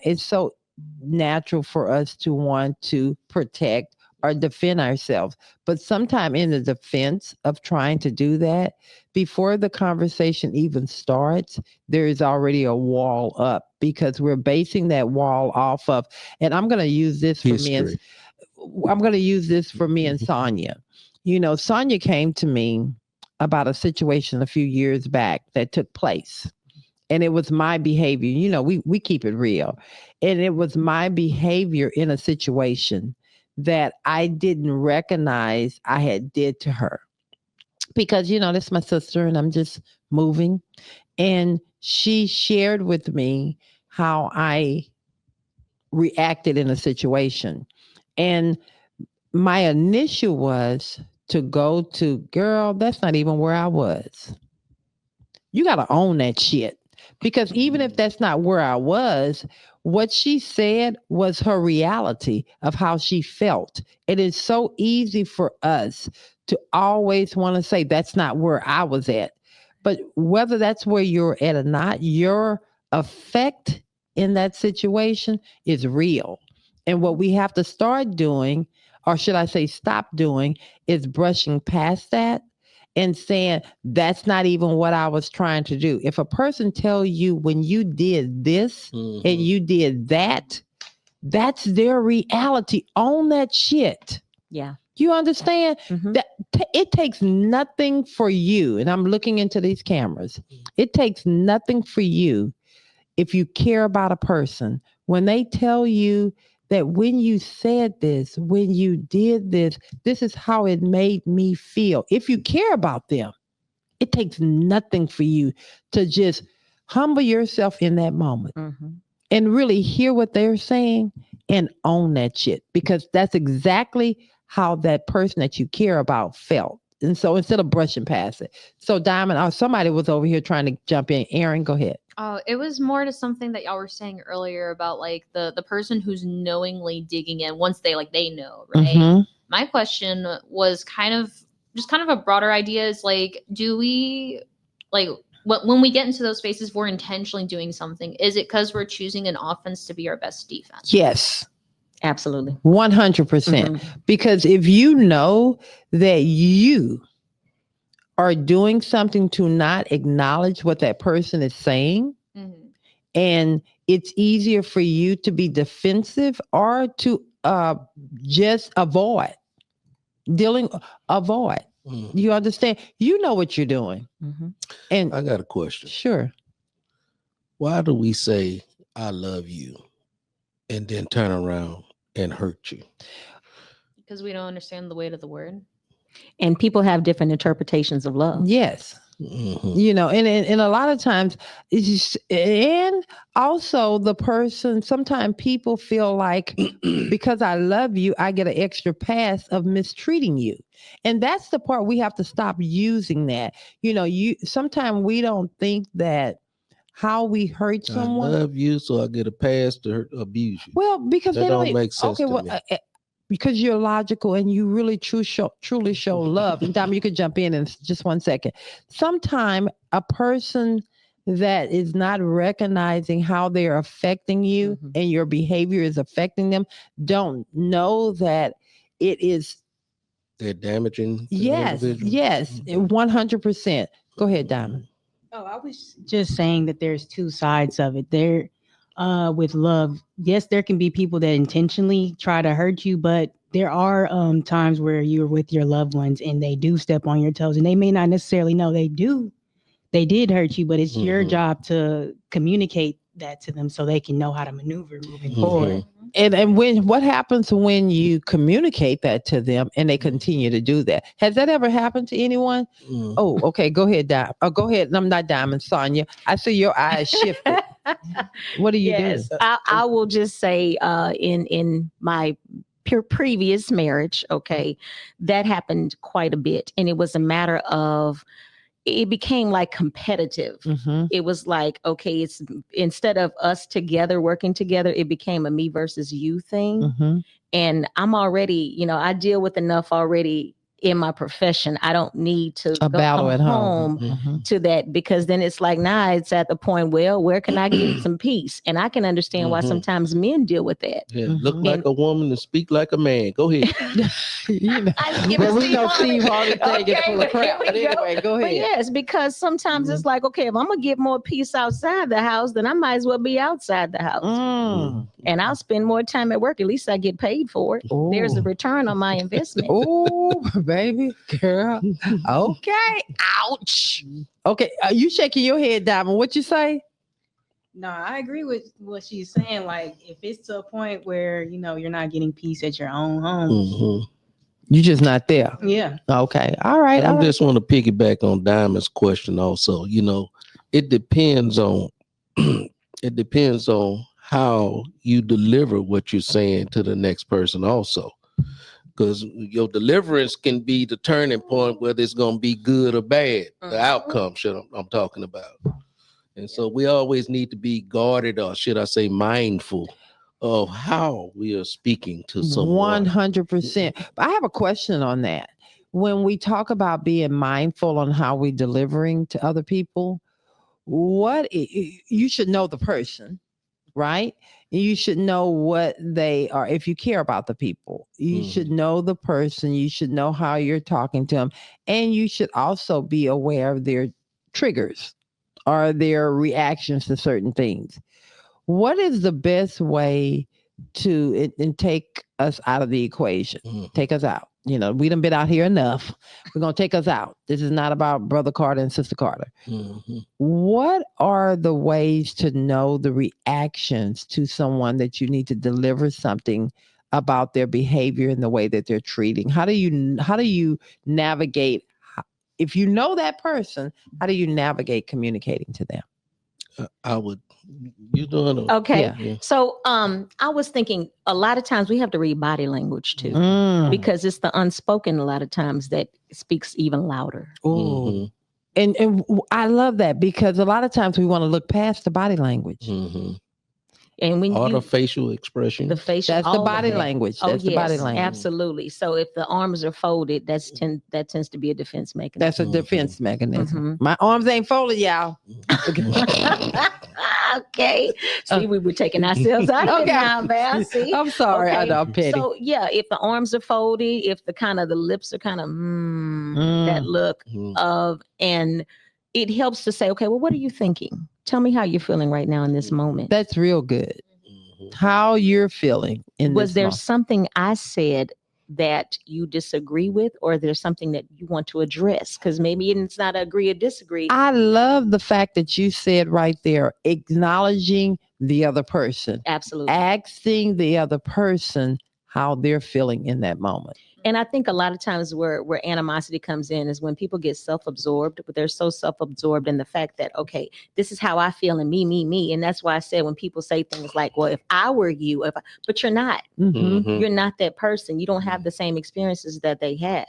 it's so natural for us to want to protect or defend ourselves. But sometime in the defense of trying to do that, before the conversation even starts, there is already a wall up because we're basing that wall off of, and I'm going to use this for me. I'm going to use this for me and Sonya. You know, Sonya came to me about a situation a few years back that took place. And it was my behavior. You know, we keep it real. And it was my behavior in a situation that I didn't recognize I had did to her. Because, you know, this is my sister and I'm just moving. And she shared with me how I reacted in a situation. And my initial was to go to, girl, that's not even where I was. You got to own that shit. Because even if that's not where I was, what she said was her reality of how she felt. It is so easy for us to always want to say that's not where I was at. But whether that's where you're at or not, your effect in that situation is real. And what we have to start doing, or should I say stop doing, is brushing past that and saying, that's not even what I was trying to do. If a person tell you when you did this and you did that, that's their reality. Own that shit. Yeah. You understand? That it takes nothing for you. And I'm looking into these cameras. It takes nothing for you if you care about a person. When they tell you that when you said this, when you did this, this is how it made me feel. If you care about them, it takes nothing for you to just humble yourself in that moment and really hear what they're saying and own that shit, because that's exactly how that person that you care about felt. And so instead of brushing past it. So Diamond, somebody was over here trying to jump in. Aaron, go ahead. Oh, it was more to something that y'all were saying earlier about like the person who's knowingly digging in once they know, right? My question was kind of a broader idea is like, do we like when we get into those spaces, we're intentionally doing something. Is it because we're choosing an offense to be our best defense? Yes. Absolutely. 100%. Because if you know that you are doing something to not acknowledge what that person is saying, and it's easier for you to be defensive or to just avoid. You understand? You know what you're doing. And I got a question. Sure. Why do we say I love you and then turn around and hurt you? Because we don't understand the weight of the word. And people have different interpretations of love. Yes. You know, and a lot of times it's just, and also the person, sometimes people feel like because I love you, I get an extra pass of mistreating you. And that's the part we have to stop using that. You know, sometimes we don't think that how we hurt someone. I love you, so I get a pass to abuse you. Well, because that they don't make sense to me. Because you're logical and you really truly show love. And Dom, you could jump in just 1 second. Sometimes a person that is not recognizing how they're affecting you and your behavior is affecting them don't know that it is. They're damaging. Yes, 100%. Go ahead, Diamond. Oh, I was just saying that there's two sides of it. With love, yes, there can be people that intentionally try to hurt you, but there are times where you're with your loved ones and they do step on your toes, and they may not necessarily know they did hurt you, but it's your job to communicate that to them so they can know how to maneuver moving forward. And what happens when you communicate that to them and they continue to do that? Has that ever happened to anyone? Oh, okay. Go ahead, Diamond. Oh, go ahead. I'm not Diamond, Sonya. I see your eyes shifted. What do you do? I will just say in my previous marriage, okay, that happened quite a bit. And it was a matter of, it became like competitive. It was like, okay, it's instead of us together working together, it became a me versus you thing. And I'm already, I deal with enough already in my profession. I don't need to A battle come at home. home to that, because then it's like, nah, it's at the point, well, where can I get some peace? And I can understand why sometimes men deal with that. Yeah, look like a woman and speak like a man. Go ahead. You know, I was giving well, we Steve know Harvey. Steve Harvey thing is Okay, full of but crap. here But we go. anyway, go But ahead. yes, because sometimes it's like, okay, if I'm gonna get more peace outside the house, then I might as well be outside the house. And I'll spend more time at work. At least I get paid for it. There's a return on my investment. Oh, baby, girl. Okay. Ouch. Okay. Are you shaking your head, Diamond? What you say? No, I agree with what she's saying. Like, if it's to a point where, you know, you're not getting peace at your own home. You just not there. Yeah. Okay. All right. I just want to piggyback on Diamond's question also. You know, it depends on it depends on how you deliver what you're saying to the next person also. Because your deliverance can be the turning point, whether it's going to be good or bad, the outcome I'm talking about. And so we always need to be guarded, or should I say mindful, of how we are speaking to someone. 100%. I have a question on that. When we talk about being mindful on how we're delivering to other people, you should know the person, right? You should know what they are. If you care about the people, you should know the person. You should know how you're talking to them. And you should also be aware of their triggers or their reactions to certain things. What is the best way to and take us out of the equation? Take us out. You know, we done been out here enough. We're going to take us out. This is not about Brother Carter and Sister Carter. What are the ways to know the reactions to someone that you need to deliver something about their behavior and the way that they're treating? How do you navigate? If you know that person, how do you navigate communicating to them? You doing it? Okay. Yeah. So I was thinking a lot of times we have to read body language too, because it's the unspoken a lot of times that speaks even louder. And I love that, because a lot of times we want to look past the body language. And when the facial expression, that's the body language. That's the body language. Absolutely. So if the arms are folded, that tends to be a defense mechanism. That's a defense mechanism. My arms ain't folded, y'all. Okay. See, we were taking ourselves out of it now, Val. See? I'm sorry. Okay. I know, I'm petty. So yeah, if the arms are folded, if the lips are kind of that look of, and it helps to say, okay, well, what are you thinking? Tell me how you're feeling right now in this moment. That's real good. How you're feeling in Was this there moment. something I said that you disagree with, or there's something that you want to address? Because maybe it's not agree or disagree. I love the fact that you said right there, acknowledging the other person. Absolutely. Asking the other person how they're feeling in that moment. And I think a lot of times where animosity comes in is when people get self-absorbed, but they're so self-absorbed in the fact that, okay, this is how I feel, and me. And that's why I said when people say things like, well, if I were you, but you're not. You're not that person. You don't have the same experiences that they had.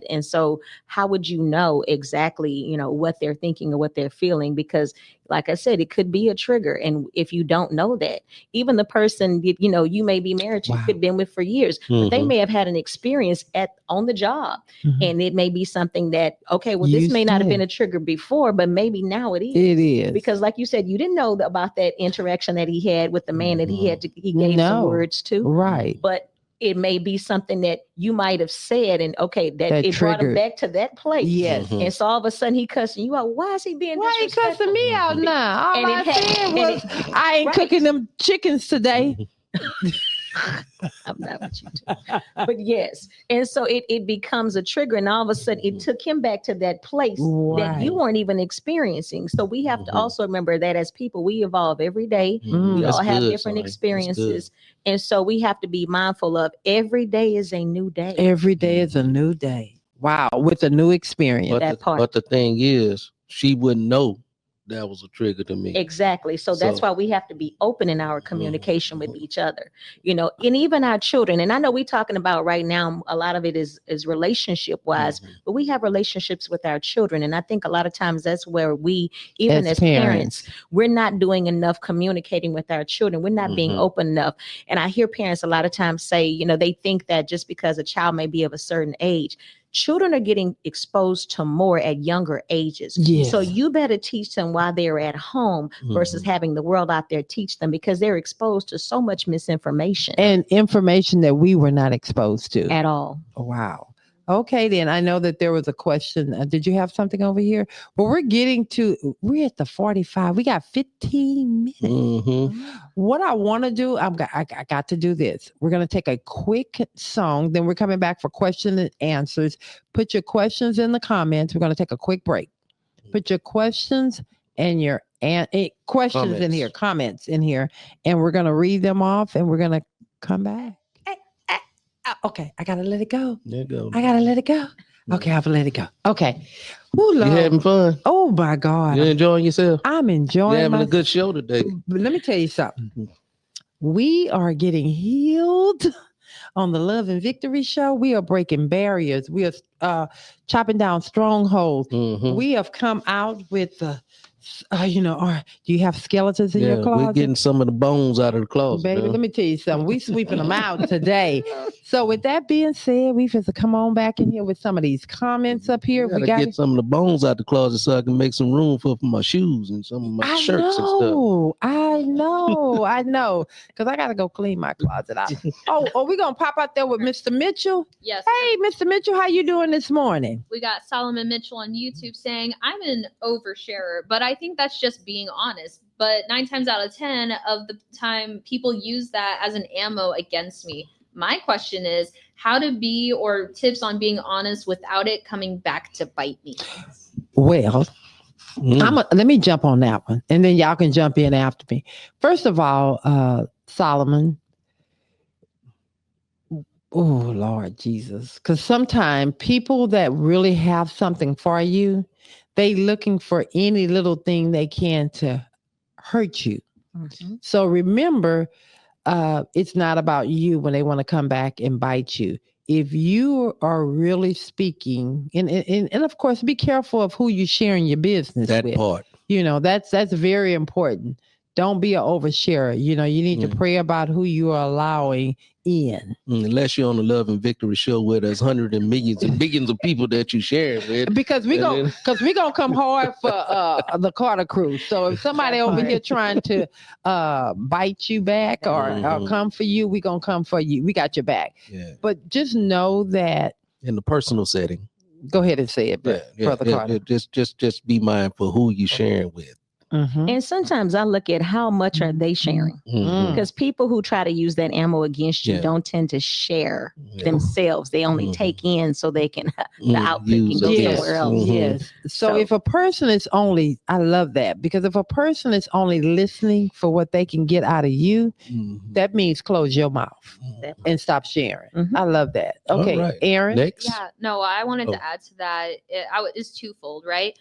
And so how would you know exactly, what they're thinking or what they're feeling? Because like I said, it could be a trigger. And if you don't know that, even the person, you may be married to, you could have been with for years, but they may have had an experience on the job. And it may be something that, okay, well, this may not have been a trigger before, but maybe now it is. It is. Because like you said, you didn't know about that interaction that he had with the man that he gave some words to. Right. But it may be something that you might have said, and okay, that it brought him back to that place. Yes. And so all of a sudden he cussing you out. Why is he being disrespectful? Why he cussing me out now? All And I said was, I ain't cooking them chickens today. I'm not with you too. But yes. And so it becomes a trigger, and all of a sudden it took him back to that place that you weren't even experiencing. So we have to also remember that as people, we evolve every day. We all have different experiences. And so we have to be mindful of every day is a new day. Every day is a new day. Wow. With a new experience. But the thing is, she wouldn't know that was a trigger to me. Exactly. So that's why we have to be open in our communication with each other, and even our children. And I know we're talking about right now, a lot of it is relationship wise, but we have relationships with our children. And I think a lot of times that's where we, even as parents, we're not doing enough communicating with our children. We're not being open enough. And I hear parents a lot of times say, they think that just because a child may be of a certain age, children are getting exposed to more at younger ages. Yes. So you better teach them while they're at home versus having the world out there teach them, because they're exposed to so much misinformation and information that we were not exposed to at all. Wow. Okay, then I know that there was a question. Did you have something over here? Well, we're at the 45. We got 15 minutes. What I want to do, I got to do this. We're going to take a quick song. Then we're coming back for questions and answers. Put your questions in the comments. We're going to take a quick break. Put your questions and your questions in here, comments in here, and we're going to read them off, and we're going to come back. Okay, I gotta let it go. There you go. I gotta let it go. Okay, I'll let it go. Okay. Ooh, You having fun? Oh my God. You enjoying yourself? I'm enjoying You're having a good show today. But let me tell you something. We are getting healed on the Love and Victory show. We are breaking barriers. We are chopping down strongholds. We have come out with do you have skeletons in your closet? We're getting some of the bones out of the closet. Baby, let me tell you something. We sweeping them out today. So with that being said, we have to come on back in here with some of these comments up here. We gotta get some of the bones out the closet so I can make some room for my shoes and some of my shirts and stuff. I know. Because I got to go clean my closet out. Oh, we're going to pop out there with Mr. Mitchell? Yes. Hey, Mr. Mitchell, how you doing this morning? We got Solomon Mitchell on YouTube saying, I'm an oversharer, but I think that's just being honest. But 9 times out of 10 of the time, people use that as an ammo against me. My question is how to be, or tips on being honest without it coming back to bite me. Well, let me jump on that one, and then y'all can jump in after me. First of all, Solomon. Oh, Lord Jesus. Because sometimes people that really have something for you, they looking for any little thing they can to hurt you. So remember, it's not about you when they want to come back and bite you. If you are really speaking, and of course, be careful of who you're sharing your business with. That part. That's very important. Don't be an oversharer. You need to pray about who you are allowing in. Unless you're on the Love and Victory show where there's hundreds and millions and billions of people that you share with. Because we're gonna come hard for the Carter crew. So if somebody over here trying to bite you back or come for you, we're gonna come for you. We got your back. Yeah. But just know that in the personal setting. Go ahead and say it, Brother Carter. Just be mindful who you sharing with. And sometimes I look at how much are they sharing, because people who try to use that ammo against you don't tend to share themselves. They only take in so they can the output can go somewhere else. Yes. So if a person is only, I love that, because if a person is only listening for what they can get out of you, that means close your mouth and stop sharing. I love that. Okay, right. Aaron. Next. Yeah. No, I wanted to add to that. It's twofold, right?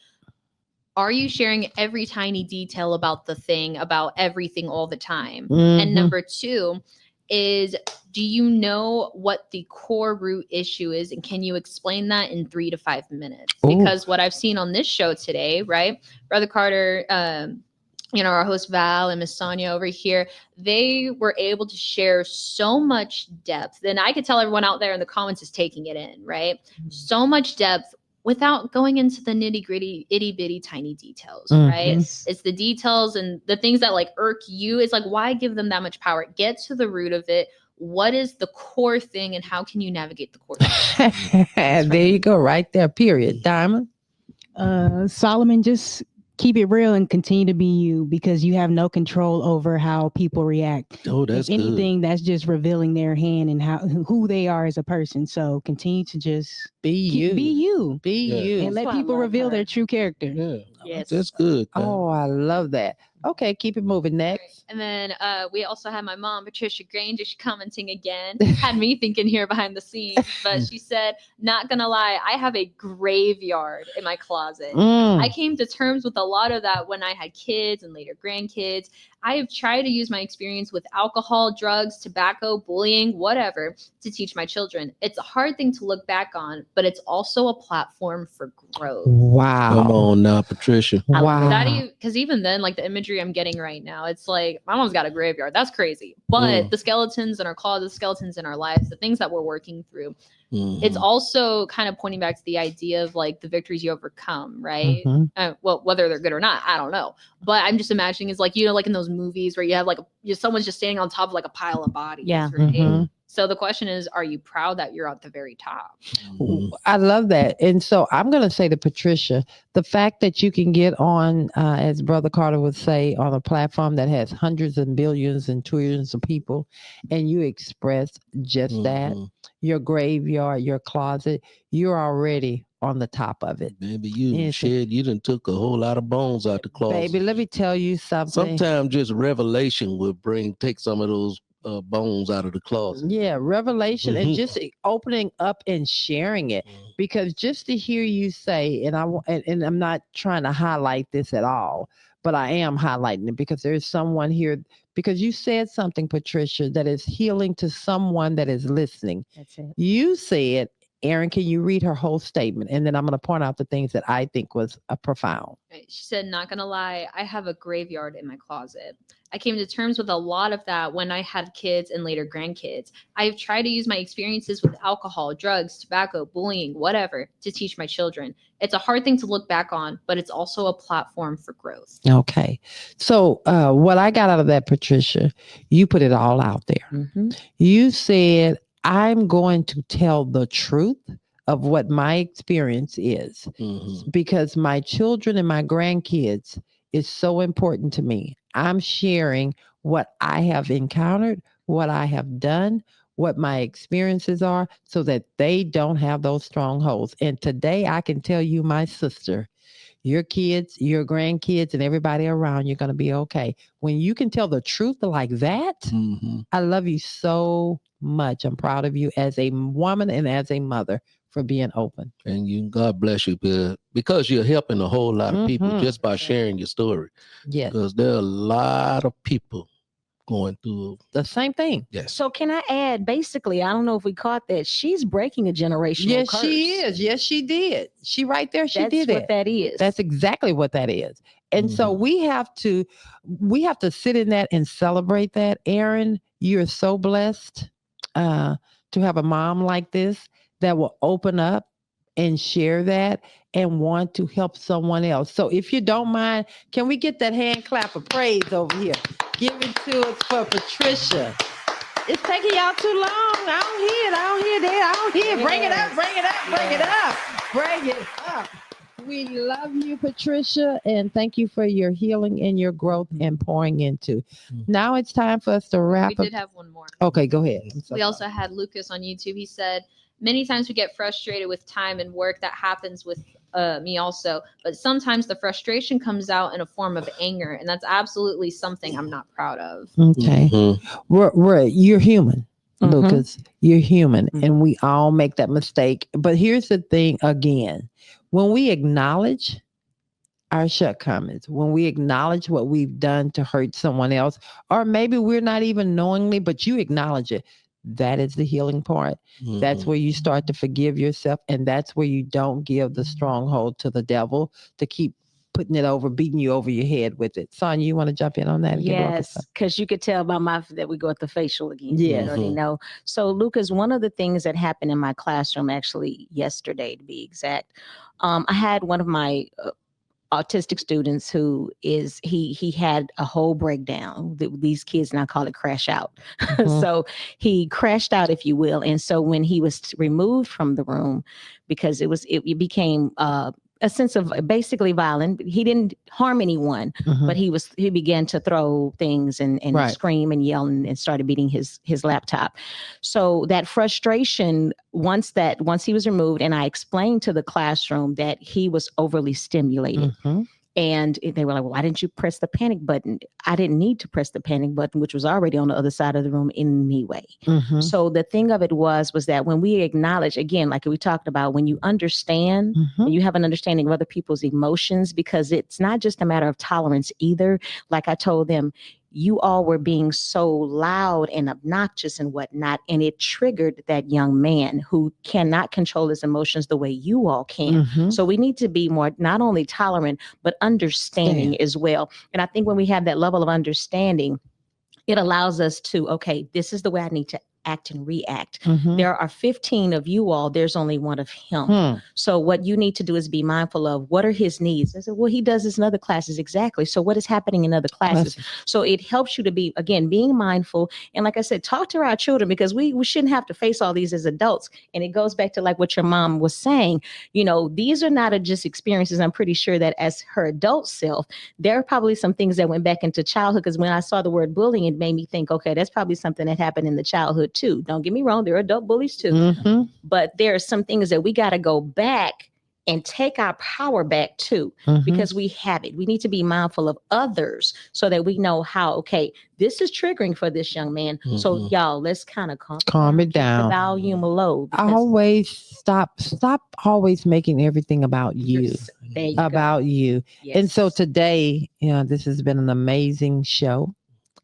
Are you sharing every tiny detail about the thing, about everything all the time? And number 2 is, do you know what the core root issue is? And can you explain that in 3 to 5 minutes? Because what I've seen on this show today, right? Brother Carter, our host Val and Miss Sonya over here, they were able to share so much depth. And I could tell everyone out there in the comments is taking it in, right? So much depth without going into the nitty gritty, itty bitty, tiny details, right? It's the details and the things that irk you. It's why give them that much power? Get to the root of it. What is the core thing and how can you navigate the core thing? There you go, right there, period. Diamond? Solomon, just keep it real and continue to be you, because you have no control over how people react. Oh, that's if anything, that's just revealing their hand and who they are as a person. So continue to just be you, and let people reveal their true character. Yeah, yes, that's good. Oh, I love that. Okay, keep it moving. Next. And then we also had my mom, Patricia Granger, commenting again. Had me thinking here behind the scenes. But she said, not going to lie, I have a graveyard in my closet. I came to terms with a lot of that when I had kids and later grandkids. I have tried to use my experience with alcohol, drugs, tobacco, bullying, whatever, to teach my children. It's a hard thing to look back on, but it's also a platform for growth. Wow. Come on now, Patricia. Patricia. Wow. Because even then, like the imagery I'm getting right now, it's like my mom's got a graveyard. That's crazy. But the skeletons in our closet, the skeletons in our lives, the things that we're working through, it's also kind of pointing back to the idea of like the victories you overcome, right? Well, whether they're good or not, I don't know. But I'm just imagining it's like, like in those movies where you have like someone's just standing on top of like a pile of bodies. Yeah. Right? So the question is, are you proud that you're at the very top? I love that. And so I'm going to say to Patricia, the fact that you can get on, as Brother Carter would say, on a platform that has hundreds and billions and trillions of people, and you express just that, your graveyard, your closet, you're already on the top of it. Baby, you done took a whole lot of bones out the closet. Baby, let me tell you something. Sometimes just revelation will take some of those bones out of the closet. Yeah, revelation and just opening up and sharing it, because just to hear you say, and I'm not trying to highlight this at all, but I am highlighting it because there's someone here, because you said something, Patricia, that is healing to someone that is listening. That's it. You said, Aaron, can you read her whole statement? And then I'm going to point out the things that I think was profound. She said, not going to lie, I have a graveyard in my closet. I came to terms with a lot of that when I had kids and later grandkids. I've tried to use my experiences with alcohol, drugs, tobacco, bullying, whatever, to teach my children. It's a hard thing to look back on, but it's also a platform for growth. Okay. So what I got out of that, Patricia, you put it all out there. You said, I'm going to tell the truth of what my experience is, because my children and my grandkids is so important to me. I'm sharing what I have encountered, what I have done, what my experiences are, so that they don't have those strongholds. And today I can tell you, my sister, your kids, your grandkids, and everybody around, you're going to be okay. When you can tell the truth like that, I love you so much. I'm proud of you as a woman and as a mother for being open. And God bless you, because you're helping a whole lot of people just by sharing your story. Yes. Because there are a lot of people going through the same thing. Yes. So can I add, basically, I don't know if we caught that, she's breaking a generational curse. She is. Yes, she did. She right there, she did it. That's what that is. That's exactly what that is. And so we have to sit in that and celebrate that. Aaron, you're so blessed to have a mom like this that will open up and share that and want to help someone else. So if you don't mind, can we get that hand clap of praise over here? Give it to us for Patricia. It's taking y'all too long. I don't hear that. Bring it up. We love you, Patricia, and thank you for your healing and your growth and pouring into. Now it's time for us to wrap up. We did have one more. Okay, go ahead. We also had Lucas on YouTube. He said, many times we get frustrated with time and work. That happens with me also. But sometimes the frustration comes out in a form of anger. And that's absolutely something I'm not proud of. Okay. You're human, Lucas. You're human. And we all make that mistake. But here's the thing again. When we acknowledge our shortcomings, when we acknowledge what we've done to hurt someone else, or maybe we're not even knowingly, but you acknowledge it, that is the healing part. That's where you start to forgive yourself. And that's where you don't give the stronghold to the devil to keep putting it over, beating you over your head with it. Sonya, you want to jump in on that? Yes, because you could tell by my that we go at the facial again. Yeah. You already know. So, Lucas, one of the things that happened in my classroom, actually yesterday to be exact, I had one of my autistic students who is he had a whole breakdown. These kids now call it crash out. So he crashed out, if you will. And so when he was removed from the room, because it became a sense of basically violent. He didn't harm anyone, but he began to throw things and scream and yell and started beating his laptop. So that frustration, once he was removed, and I explained to the classroom that he was overly stimulated. And they were like, well, why didn't you press the panic button? I didn't need to press the panic button, which was already on the other side of the room anyway. So the thing of it was that when we acknowledge, again, like we talked about, when you understand, when you have an understanding of other people's emotions, because it's not just a matter of tolerance either. Like I told them, you all were being so loud and obnoxious and whatnot, and it triggered that young man who cannot control his emotions the way you all can. So we need to be more not only tolerant but understanding as well. And I think when we have that level of understanding, it allows us to, okay, this is the way I need to act and react. There are 15 of you all, there's only one of him. So what you need to do is be mindful of what are his needs. I said, well, he does this in other classes. Exactly. So what is happening in other classes? So it helps you to be, again, being mindful. And like I said, talk to our children, because we shouldn't have to face all these as adults. And it goes back to like what your mom was saying, you know, these are not just experiences. I'm pretty sure that as her adult self, there are probably some things that went back into childhood, because when I saw the word bullying, it made me think, okay, that's probably something that happened in the childhood too. Don't get me wrong, there are adult bullies too. But there are some things that we got to go back and take our power back too, because we have it. We need to be mindful of others so that we know how, okay, this is triggering for this young man. So y'all, let's kind of calm it down. The volume low. Always stop always making everything about you. About you. Yes. And so today, you know, this has been an amazing show.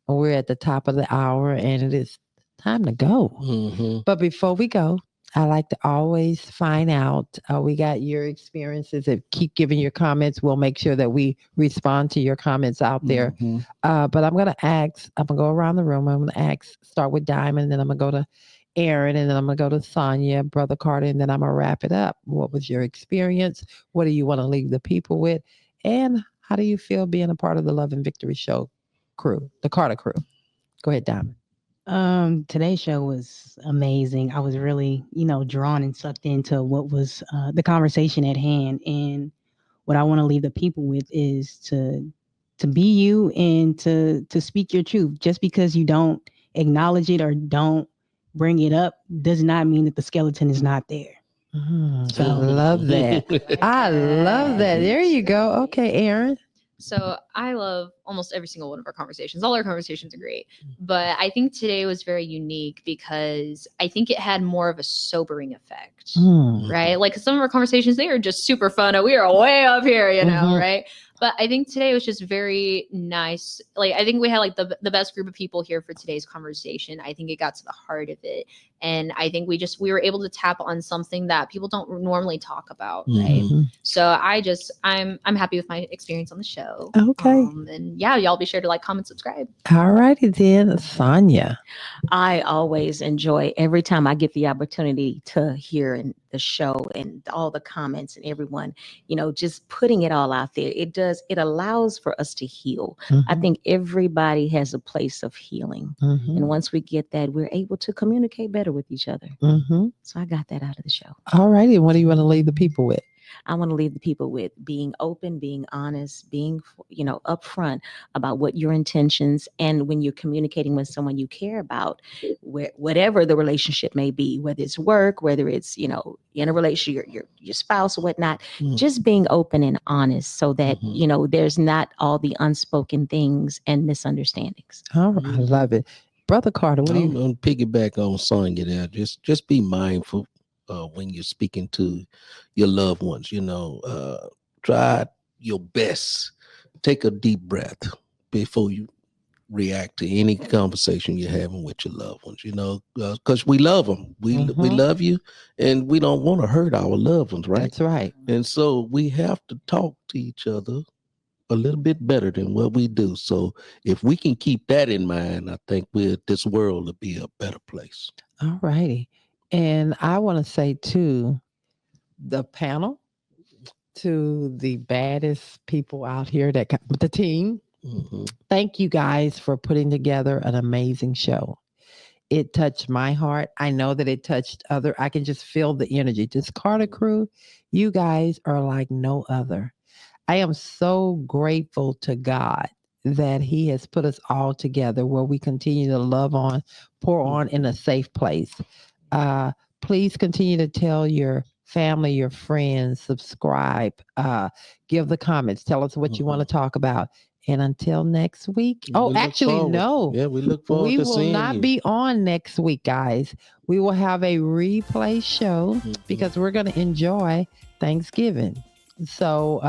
We're at the top of the hour and it is time to go. But before we go, I like to always find out, we got your experiences. If keep giving your comments, we'll make sure that we respond to your comments out there. But I'm going to go around the room. I'm going to start with Diamond, then I'm going to go to Aaron, and then I'm going to go to Sonya, Brother Carter, and then I'm going to wrap it up. What was your experience? What do you want to leave the people with? And how do you feel being a part of the Love and Victory Show crew, the Carter crew? Go ahead, Diamond. Today's show was amazing. I was really, drawn and sucked into what was the conversation at hand. And what I want to leave the people with is to be you and to speak your truth. Just because you don't acknowledge it or don't bring it up does not mean that the skeleton is not there. So I love that. I love that. There you go. Okay, Aaron. So I love almost every single one of our conversations. All our conversations are great. But I think today was very unique because I think it had more of a sobering effect, right? Like some of our conversations, they are just super fun. And we are way up here, right? But I think today was just very nice. Like, I think we had like the best group of people here for today's conversation. I think it got to the heart of it. And I think we were able to tap on something that people don't normally talk about, right? So I'm happy with my experience on the show. Okay. And yeah, y'all be sure to like, comment, subscribe. All righty then, Sonya. I always enjoy every time I get the opportunity to hear in the show and all the comments and everyone, just putting it all out there. It allows for us to heal. I think everybody has a place of healing. And once we get that, we're able to communicate better with each other. So I got that out of the show. All righty. What do you want to leave the people with? I want to leave the people with being open, being honest, being, upfront about what your intentions, and when you're communicating with someone you care about, whatever the relationship may be, whether it's work, whether it's, in a relationship, your spouse or whatnot, just being open and honest so that, there's not all the unspoken things and misunderstandings. Oh, I love it. Brother Carter, what do you? I'm going to piggyback on Sonya there. Just be mindful when you're speaking to your loved ones. Try your best. Take a deep breath before you react to any conversation you're having with your loved ones. Because we love them. We love you, and we don't want to hurt our loved ones, right? That's right. And so we have to talk to each other a little bit better than what we do. So if we can keep that in mind, I think this world will be a better place. All righty. And I want to say to the panel, to the baddest people out here, the team, thank you guys for putting together an amazing show. It touched my heart. I know that it touched I can just feel the energy. This Carter crew, you guys are like no other. I am so grateful to God that he has put us all together where we continue to love on, pour on in a safe place. Please continue to tell your family, your friends, subscribe, give the comments, tell us what you want to talk about. And until next week. Oh, actually, no. Yeah, we look forward to seeing you. We will not be on next week, guys. We will have a replay show because we're going to enjoy Thanksgiving. So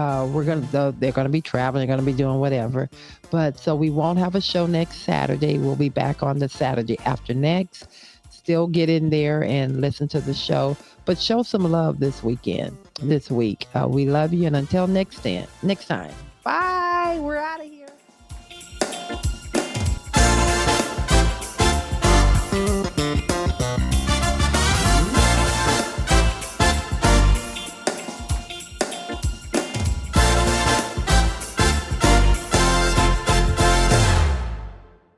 they're gonna be traveling, they're gonna be doing whatever. But so we won't have a show next Saturday. We'll be back on the Saturday after next. Still get in there and listen to the show, but show some love this week. We love you, and until next time. Bye. We're out of here.